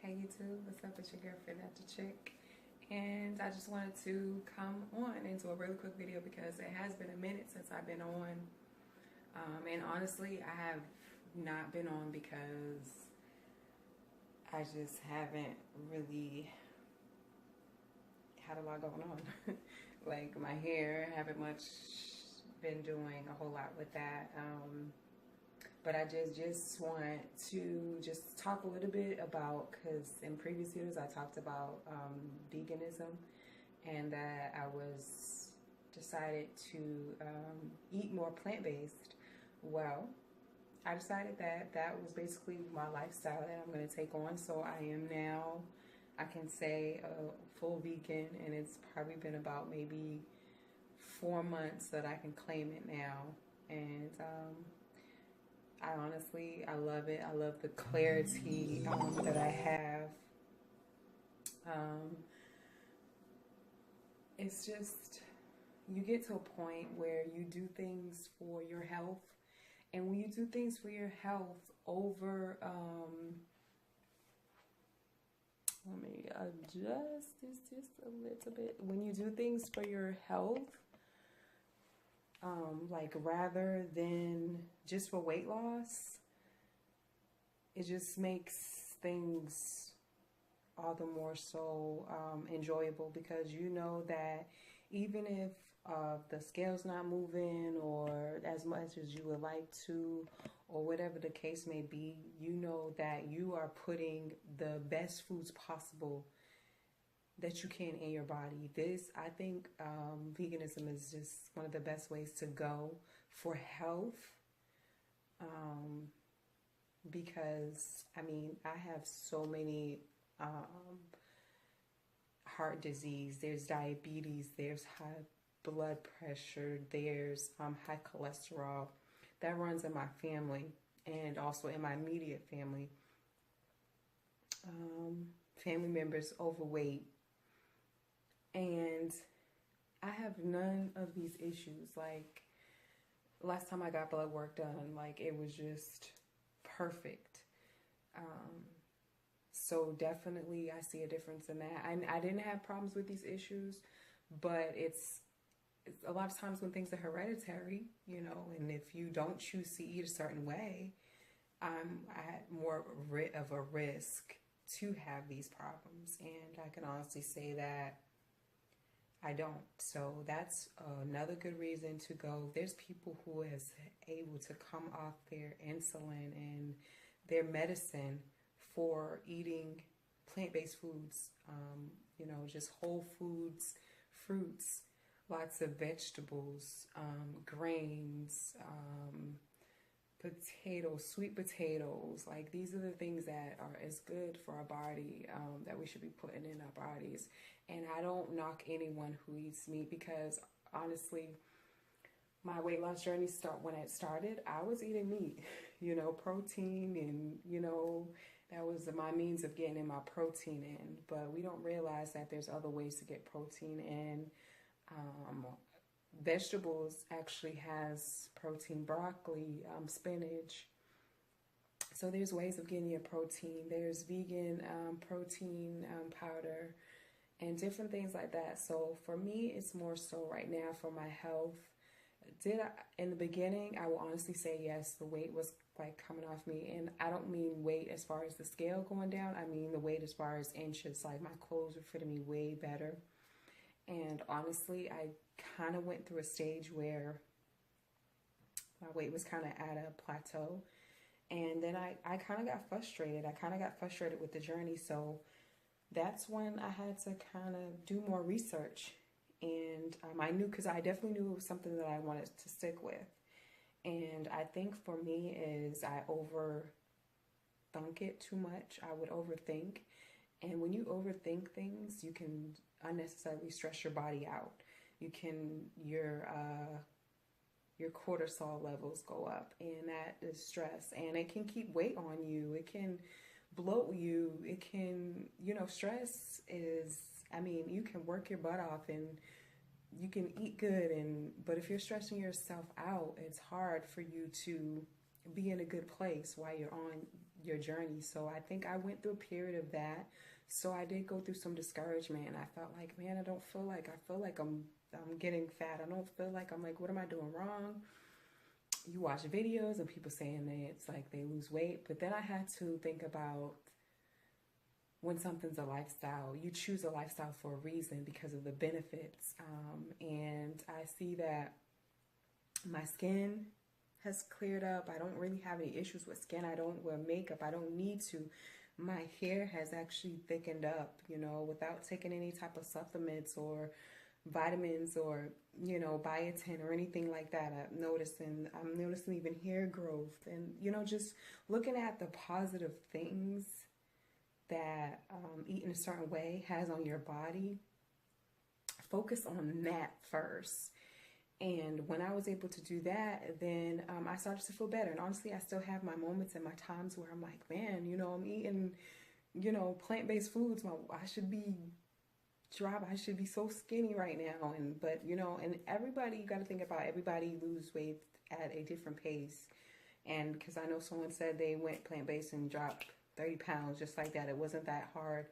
Hey YouTube, what's up? It's your girlfriend at the chick, and I just wanted to come on into a really quick video because it has been a minute since I've been on, and honestly I have not been on because I just haven't really had a lot going on. Like my hair, haven't much been doing a whole lot with that. But I just want to just talk a little bit about, because in previous videos I talked about veganism, and that I was decided to eat more plant-based. Well, I decided that that was basically my lifestyle that I'm going to take on. So I am now, I can say, a full vegan, and it's probably been about maybe 4 months that I can claim it now. And I honestly, I love it. I love the clarity that I have. Um, it's just, you get to a point where you do things for your health. And when you do things for your health over, let me adjust this just a little bit. When you do things for your health, like rather than just for weight loss, it just makes things all the more so enjoyable, because you know that even if the scale's not moving or as much as you would like to, or whatever the case may be, you know that you are putting the best foods possible that you can in your body. This, I think, veganism is just one of the best ways to go for health. Because I mean, I have so many heart disease, there's diabetes, there's high blood pressure, there's high cholesterol that runs in my family, and also in my immediate family. Family members overweight, and I have none of these issues. Like last time I got blood work done, like it was just perfect. So definitely I see a difference in that. I didn't have problems with these issues, but it's a lot of times when things are hereditary, you know, and if you don't choose to eat a certain way, I'm at more of a risk to have these problems. And I can honestly say that I don't. So that's another good reason to go. There's people who is able to come off their insulin and their medicine for eating plant-based foods, you know, just whole foods, fruits, lots of vegetables, grains, potatoes, sweet potatoes. Like these are the things that are as good for our body, that we should be putting in our bodies. And I don't knock anyone who eats meat, because honestly, my weight loss journey when it started, I was eating meat, you know, protein, and you know, that was my means of getting in my protein in. But we don't realize that there's other ways to get protein in. Vegetables actually has protein, broccoli, spinach. So there's ways of getting your protein. There's vegan protein powder and different things like that. So for me, it's more so right now for my health. In the beginning, I will honestly say yes, the weight was like coming off me. And I don't mean weight as far as the scale going down. I mean the weight as far as inches. Like my clothes were fitting me way better. And honestly, I kind of went through a stage where my weight was kind of at a plateau. And then I kind of got frustrated. I kind of got frustrated with the journey. So that's when I had to kind of do more research. And I knew, because I definitely knew it was something that I wanted to stick with. And I think for me is I overthunk it too much. I would overthink. And when you overthink things, you can unnecessarily stress your body out. You can, your cortisol levels go up, and that is stress. And it can keep weight on you. It can bloat you. It can, you know, stress is, I mean, you can work your butt off and you can eat good, but if you're stressing yourself out, it's hard for you to be in a good place while you're on your journey. So I think I went through a period of that. So I did go through some discouragement, and I felt like, man, I feel like I'm getting fat. I don't feel like, I'm like, what am I doing wrong? You watch videos and people saying that it's like they lose weight, but then I had to think about, when something's a lifestyle, you choose a lifestyle for a reason because of the benefits. And I see that my skin has cleared up. I don't really have any issues with skin. I don't wear makeup. I don't need to. My hair has actually thickened up, you know, without taking any type of supplements or vitamins or, you know, biotin or anything like that. I'm noticing even hair growth, and, you know, just looking at the positive things that eating a certain way has on your body. Focus on that first. And when I was able to do that, then I started to feel better. And honestly, I still have my moments and my times where I'm like, man, you know, I'm eating, you know, plant-based foods. I should be I should be so skinny right now. But you know, and everybody, you got to think about, everybody lose weight at a different pace. And because I know someone said they went plant-based and dropped 30 pounds just like that. It wasn't that hard.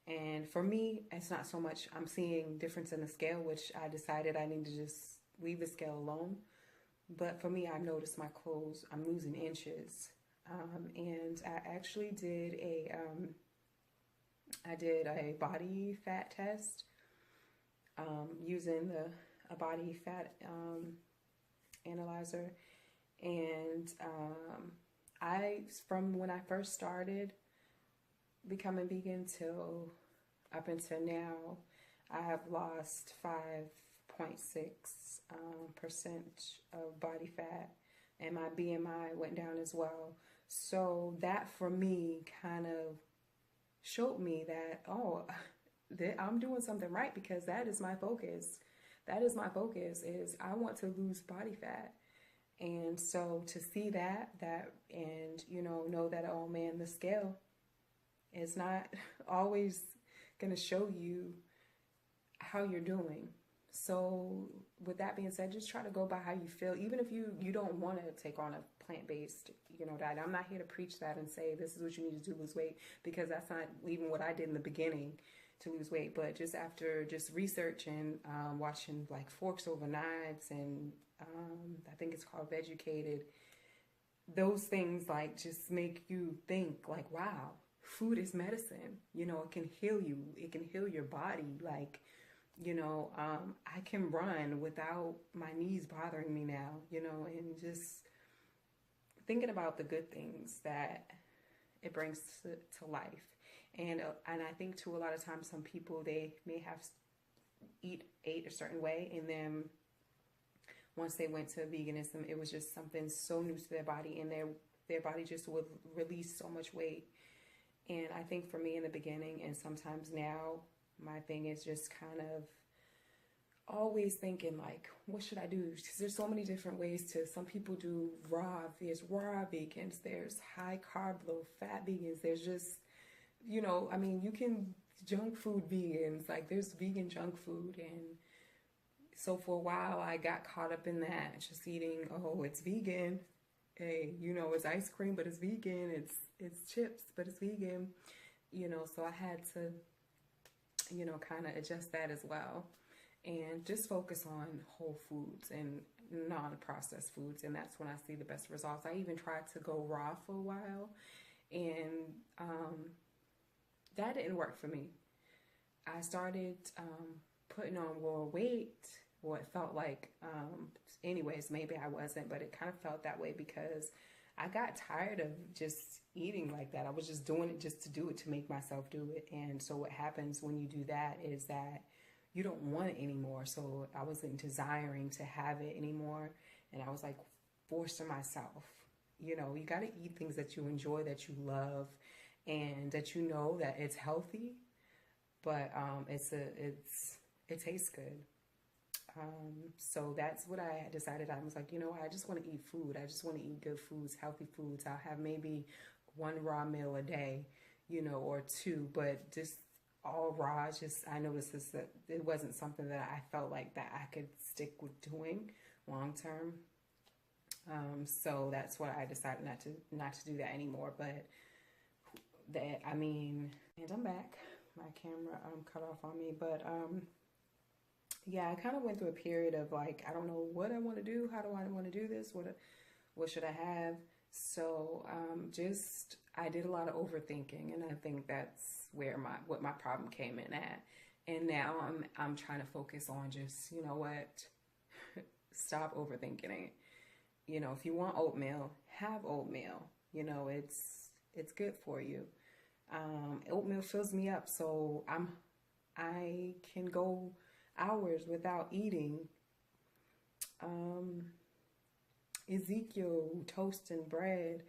And for me, it's not so much I'm seeing difference in the scale, which I decided I need to just leave the scale alone. But for me, I've noticed my clothes, I'm losing inches. And I actually did a body fat test using a body fat analyzer. And from when I first started becoming vegan till up until now, I have lost 5.6% of body fat, and my BMI went down as well. So that for me kind of showed me that, oh, I'm doing something right, because that is my focus. That is my focus, is I want to lose body fat. And so to see that and, you know that, oh man, the scale is not always going to show you how you're doing. So with that being said, just try to go by how you feel. Even if you don't want to take on a plant-based, you know, diet. I'm not here to preach that and say this is what you need to do, lose weight, because that's not even what I did in the beginning to lose weight. But just after just researching, watching like Forks Over Knives, and I think it's called Vegucated, those things like just make you think like, wow, food is medicine. You know, it can heal you. It can heal your body. Like, you know, I can run without my knees bothering me now, you know, and just thinking about the good things that it brings to life. And I think too, a lot of times some people, they may have ate a certain way, and then once they went to veganism, it was just something so new to their body, and their body just would release so much weight. And I think for me in the beginning, and sometimes now, my thing is just kind of always thinking like, what should I do? Because there's so many different ways to, some people do there's raw vegans, there's high carb, low fat vegans, there's just, you know, I mean, you can junk food vegans, like there's vegan junk food. And so for a while I got caught up in that, just eating, oh, it's vegan. Hey, you know, it's ice cream, but it's vegan. It's chips, but it's vegan. You know, so I had to, you know, kind of adjust that as well, and just focus on whole foods and non-processed foods. And that's when I see the best results. I even tried to go raw for a while, and that didn't work for me. I started putting on more weight, or it felt like, anyways, maybe I wasn't, but it kind of felt that way because I got tired of just eating like that. I was just doing it just to do it, to make myself do it. And so what happens when you do that is that you don't want it anymore. So I wasn't desiring to have it anymore. And I was like forcing myself, you know, you got to eat things that you enjoy, that you love, and that you know that it's healthy, but it tastes good. So that's what I decided. I was like, you know, I just want to eat food. I just want to eat good foods, healthy foods. I'll have maybe one raw meal a day, you know, or two, but just all raw. I noticed that it wasn't something that I felt like that I could stick with doing long term. So that's why I decided not to do that anymore. But that, I mean, and I'm back. My camera cut off on me, but yeah, I kind of went through a period of like, I don't know what I want to do. How do I want to do this? What should I have? So just I did a lot of overthinking, and I think that's where what my problem came in at. And now I'm trying to focus on just, you know what, stop overthinking it. You know, if you want oatmeal, have oatmeal. You know, it's good for you. Oatmeal fills me up, so I can go hours without eating. Ezekiel toast and bread.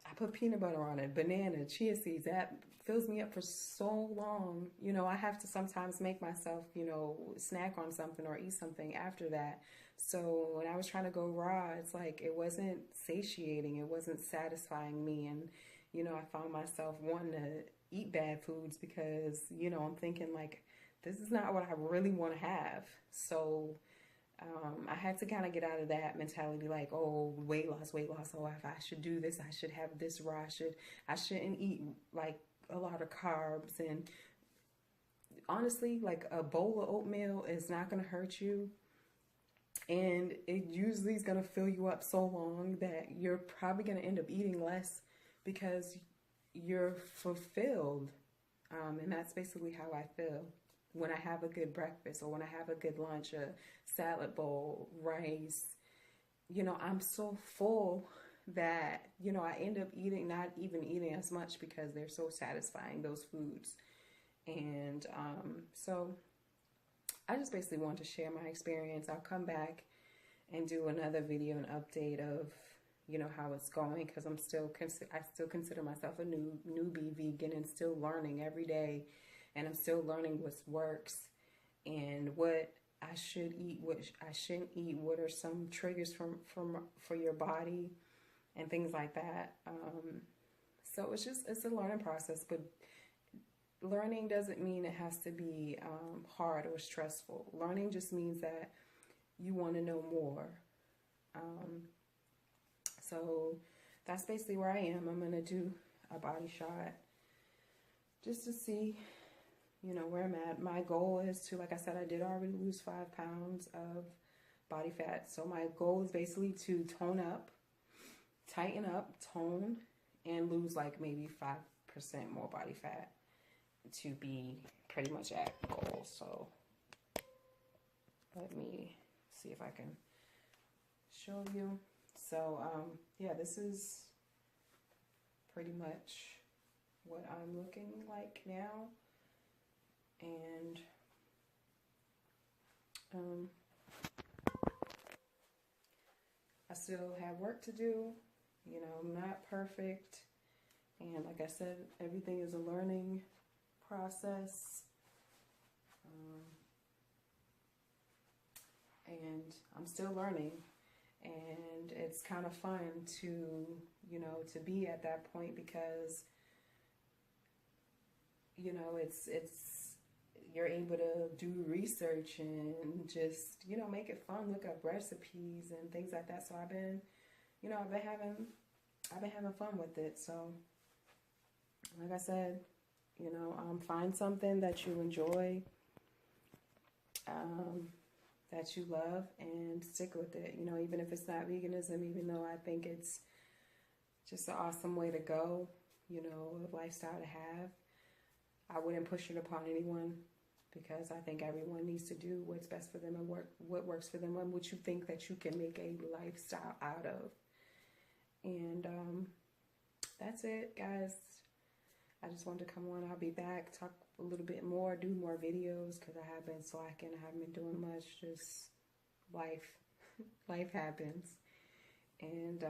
I put peanut butter on it, banana, chia seeds. That fills me up for so long. You know, I have to sometimes make myself, you know, snack on something or eat something after that. So when I was trying to go raw, it's like it wasn't satiating. It wasn't satisfying me. And, you know, I found myself wanting to eat bad foods because, you know, I'm thinking like, this is not what I really want to have. So I had to kind of get out of that mentality, like, oh, weight loss. Oh, if I should do this, I should have this raw. I shouldn't eat like a lot of carbs. And honestly, like a bowl of oatmeal is not going to hurt you. And it usually is going to fill you up so long that you're probably going to end up eating less because you're fulfilled. And that's basically how I feel when I have a good breakfast or when I have a good lunch, a salad bowl, rice. You know, I'm so full that, you know, I end up not even eating as much because they're so satisfying, those foods. And so I just basically want to share my experience. I'll come back and do another video, an update of, you know, how it's going, because I still consider myself a newbie vegan and still learning every day. And I'm still learning what works and what I should eat, what I shouldn't eat, what are some triggers for your body and things like that. So it's a learning process, but learning doesn't mean it has to be hard or stressful. Learning just means that you want to know more. So that's basically where I am. I'm going to do a body shot just to see, you know, where I'm at. My goal is to, like I said, I did already lose 5 pounds of body fat. So my goal is basically to tone up, tighten up, tone, and lose like maybe 5% more body fat to be pretty much at goal. So let me see if I can show you. So yeah, this is pretty much what I'm looking like now. And I still have work to do. You know, I'm not perfect. And like I said, everything is a learning process. And I'm still learning. And it's kind of fun to, you know, to be at that point because, you know, you're able to do research and just, you know, make it fun, look up recipes and things like that. So I've been having fun with it. So like I said, you know, find something that you enjoy, that you love, and stick with it. You know, even if it's not veganism, even though I think it's just an awesome way to go, you know, a lifestyle to have, I wouldn't push it upon anyone because I think everyone needs to do what's best for them and what works for them and what you think that you can make a lifestyle out of. And that's it, guys. I just wanted to come on. I'll be back, talk a little bit more, do more videos because I have been slacking. I haven't been doing much. Just life happens. And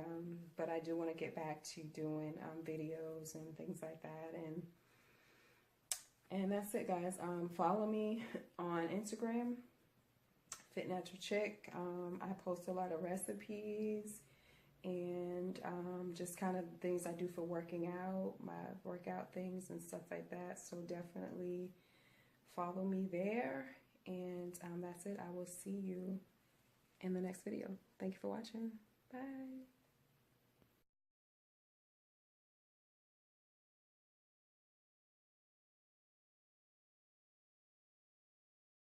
but I do want to get back to doing videos and things like that. And that's it, guys. Follow me on Instagram, Fit Natural Chick. I post a lot of recipes and just kind of things I do for working out, my workout things and stuff like that. So definitely follow me there. And that's it. I will see you in the next video. Thank you for watching. Bye.